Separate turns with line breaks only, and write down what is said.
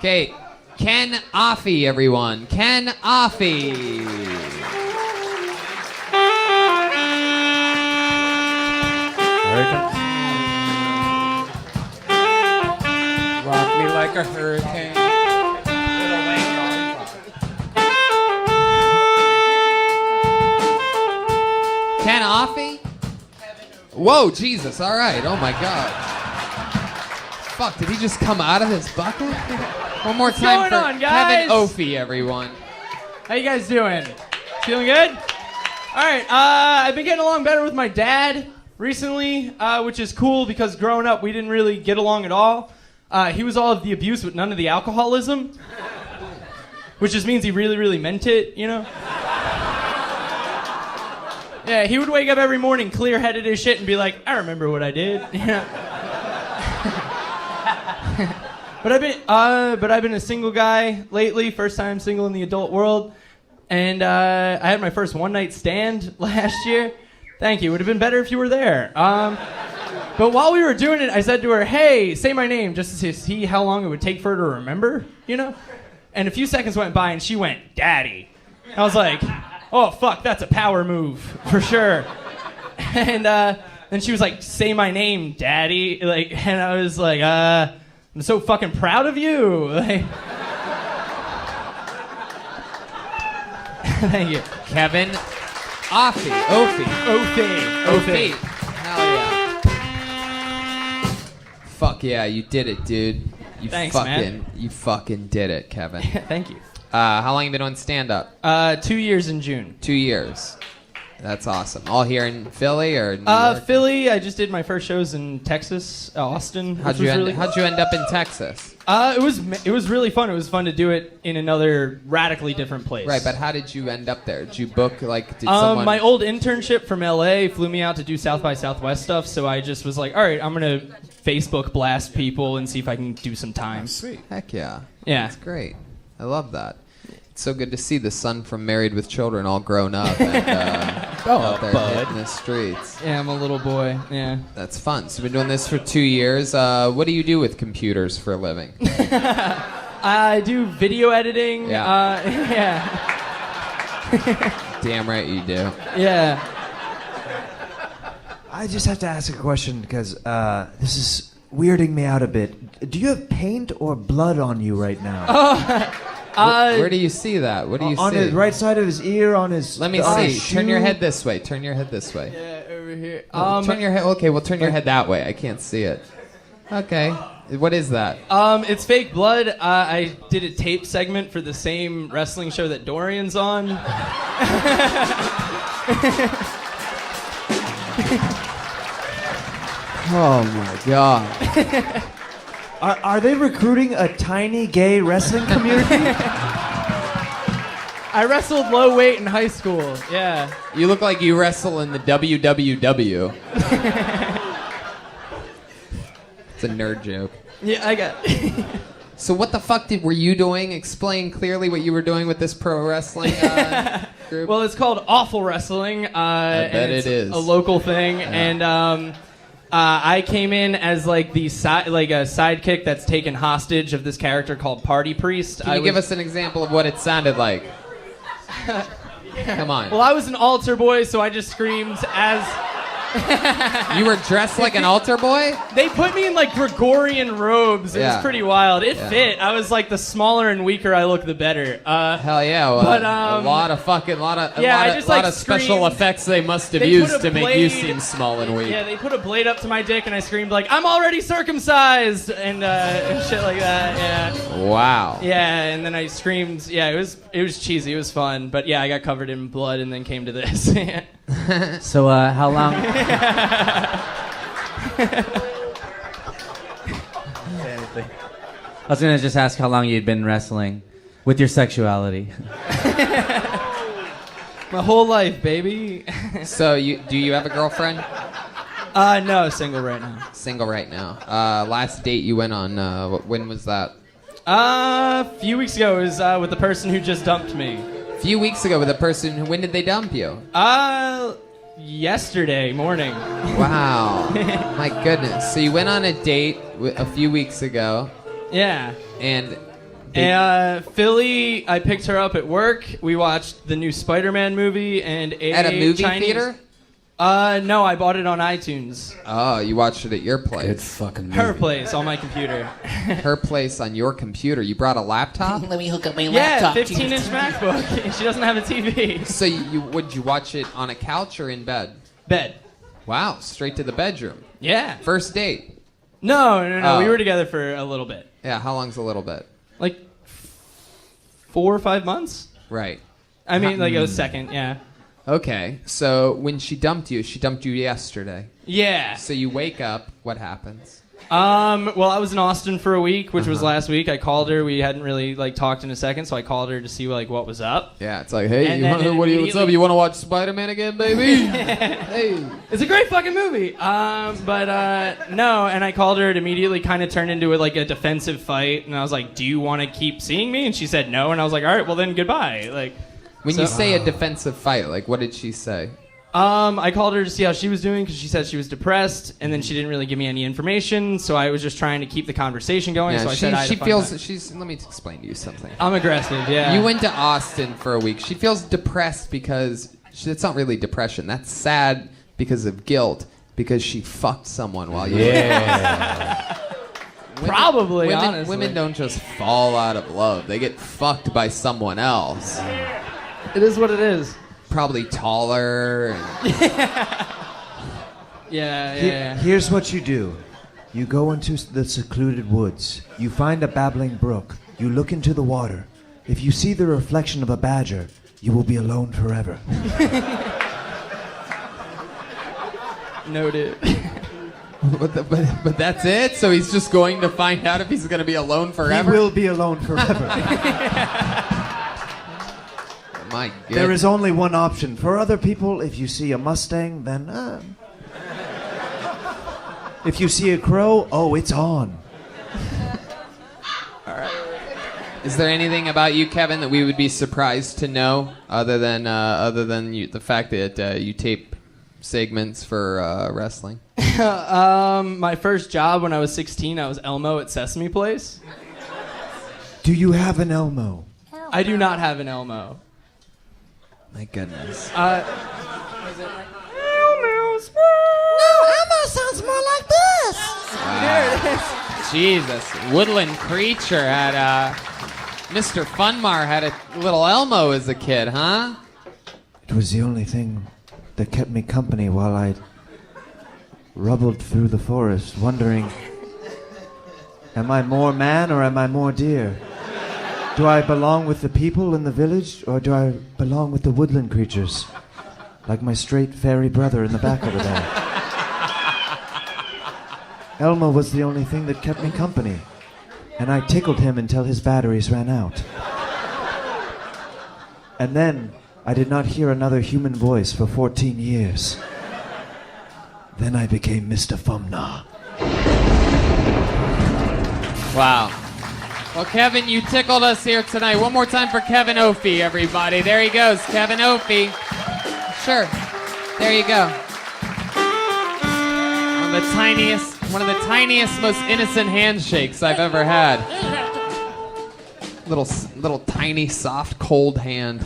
Okay, Ken Offey, everyone. Ken Offey.
Rock me like a hurricane.
Ken Offey? Whoa, Jesus, all right. Oh, my God. Fuck, did he just come out of his bucket? One more time
What's
for
going on, guys?
Kevin Offey, everyone.
How you guys doing? Feeling good? All right, I've been getting along better with my dad recently, which is cool because growing up we didn't really get along at all. He was all of the abuse but none of the alcoholism, which just means he really, really meant it, you know? Yeah, he would wake up every morning clear-headed as shit and be like, I remember what I did. But I've been a single guy lately, first time single in the adult world, and I had my first one-night stand last year. Thank you. It would have been better if you were there. But while we were doing it, I said to her, hey, say my name, just to see how long it would take for her to remember, you know? And a few seconds went by, and she went, Daddy. I was like, oh, fuck, that's a power move, for sure. And then she was like, say my name, Daddy. And I was like, I'm so fucking proud of you. Thank you.
Kevin Offey. Offey. Hell yeah. Fuck yeah, you did it, dude.
Thanks, man.
You fucking did it, Kevin.
Thank you.
How long have you been on stand-up?
2 years in June.
2 years. That's awesome. All here in Philly or New York?
Philly. I just did my first shows in Texas, Austin.
How'd you end up in Texas?
It was really fun. It was fun to do it in another radically different place.
Right, but how did you end up there? Did you book did someone?
My old internship from LA flew me out to do South by Southwest stuff, so I just was like, all right, I'm gonna Facebook blast people and see if I can do some time.
Sweet. Heck yeah.
Yeah.
That's great. I love that. It's so good to see the son from Married with Children all grown up and out there hitting the streets.
Yeah, I'm a little boy. Yeah.
That's fun. So you've been doing this for 2 years. What do you do with computers for a living?
I do video editing.
Yeah.
Yeah.
Damn right you do.
Yeah.
I just have to ask a question because this is weirding me out a bit. Do you have paint or blood on you right now?
Where do you see that? What do you see?
On his right side of his ear, on his.
Let me see. Turn your head this way. Turn your head this way.
Yeah, over here.
Turn your head. Okay, well, turn your head that way. I can't see it. Okay. What is that?
It's fake blood. I did a tape segment for the same wrestling show that Dorian's on.
Oh my God.
Are they recruiting a tiny gay wrestling community?
I wrestled low weight in high school. Yeah.
You look like you wrestle in the WWW. It's a nerd joke.
Yeah, I got.
So what the fuck were you doing? Explain clearly what you were doing with this pro wrestling group.
Well, it's called Awful Wrestling.
I bet
it's
it is
a local thing,
yeah.
And I came in as like a sidekick that's taken hostage of this character called Party Priest.
Can you give us an example of what it sounded like? Come on.
Well, I was an altar boy, so I just screamed as.
You were dressed like an altar boy?
They put me in like Gregorian robes. It was pretty wild. It fit. I was like the smaller and weaker I look, the better.
Hell yeah! Well,
but,
a lot of special
screamed.
effects they must have
They
used
put a
to make
blade-
you seem small and weak.
Yeah, they put a blade up to my dick, and I screamed like, "I'm already circumcised!" and shit like that. Yeah.
Wow.
Yeah, and then I screamed. Yeah, it was cheesy. It was fun, but yeah, I got covered in blood, and then came to this.
So, how long? I was gonna just ask how long you'd been wrestling with your sexuality.
My whole life, baby.
So, do you have a girlfriend?
No, single right now.
Single right now. Last date you went on, when was that?
A few weeks ago, it was with the person who just dumped me.
A few weeks ago with a person. When did they dump you?
Yesterday morning.
Wow. My goodness. So you went on a date a few weeks ago.
Yeah.
And
Philly, I picked her up at work. We watched the new Spider-Man movie and
At a movie
Chinese...
theater?
No, I bought it on iTunes.
Oh, you watched it at your place.
Good fucking movie.
Her place on my computer.
Her place on your computer. You brought a laptop?
Let me hook up my
Yeah,
laptop.
15-inch MacBook. She doesn't have a TV.
So would you watch it on a couch or in bed?
Bed.
Wow, straight to the bedroom.
Yeah.
First date.
No.
Oh.
We were together for a little bit.
Yeah, how long's a little bit?
Like 4 or 5 months?
Right.
I mean, like a second, yeah.
Okay, so when she dumped you yesterday.
Yeah.
So you wake up, what happens?
Well, I was in Austin for a week, which was last week. I called her. We hadn't really talked in a second, so I called her to see what was up.
Yeah, it's like, hey,
And
you
then
wanna, what's up? You want to watch Spider-Man again, baby? Hey.
It's a great fucking movie. But no, and I called her. It immediately kind of turned into a defensive fight, and I was like, "Do you want to keep seeing me?" And she said no, and I was like, "All right, well then, goodbye."
When you say a defensive fight, what did she say?
I called her to see how she was doing because she said she was depressed, and then she didn't really give me any information. So I was just trying to keep the conversation going. So I said,
she feels she's. Let me explain to you something.
I'm aggressive. Yeah.
You went to Austin for a week. She feels depressed because it's not really depression. That's sad because of guilt because she fucked someone while you were there.
Probably, honestly.
Women don't just fall out of love. They get fucked by someone else.
It is what it is.
Probably taller.
Yeah.
Here's what you do. You go into the secluded woods. You find a babbling brook. You look into the water. If you see the reflection of a badger, you will be alone forever.
Noted.
But that's it? So he's just going to find out if he's going to be alone forever?
He will be alone forever.
My goodness.
There is only one option. For other people, if you see a Mustang, then... If you see a crow, oh, it's on.
Is there anything about you, Kevin, that we would be surprised to know, other than the fact that you tape segments for wrestling?
My first job when I was 16, I was Elmo at Sesame Place.
Do you have an Elmo?
I do not have an Elmo.
My goodness.
Elmo sounds more like this. There it is.
Jesus, Woodland Creature had Mr. Funmar had a little Elmo as a kid, huh?
It was the only thing that kept me company while I rubbled through the forest, wondering, am I more man or am I more deer? Do I belong with the people in the village or do I belong with the woodland creatures? Like my straight fairy brother in the back over there. Elmo was the only thing that kept me company, and I tickled him until his batteries ran out. And then I did not hear another human voice for 14 years. Then I became Mr. Fumna.
Wow. Well, Kevin, you tickled us here tonight. One more time for Kevin Opie, everybody. There he goes, Kevin Opie. Sure. There you go. One of the tiniest, most innocent handshakes I've ever had. Little tiny, soft, cold hand.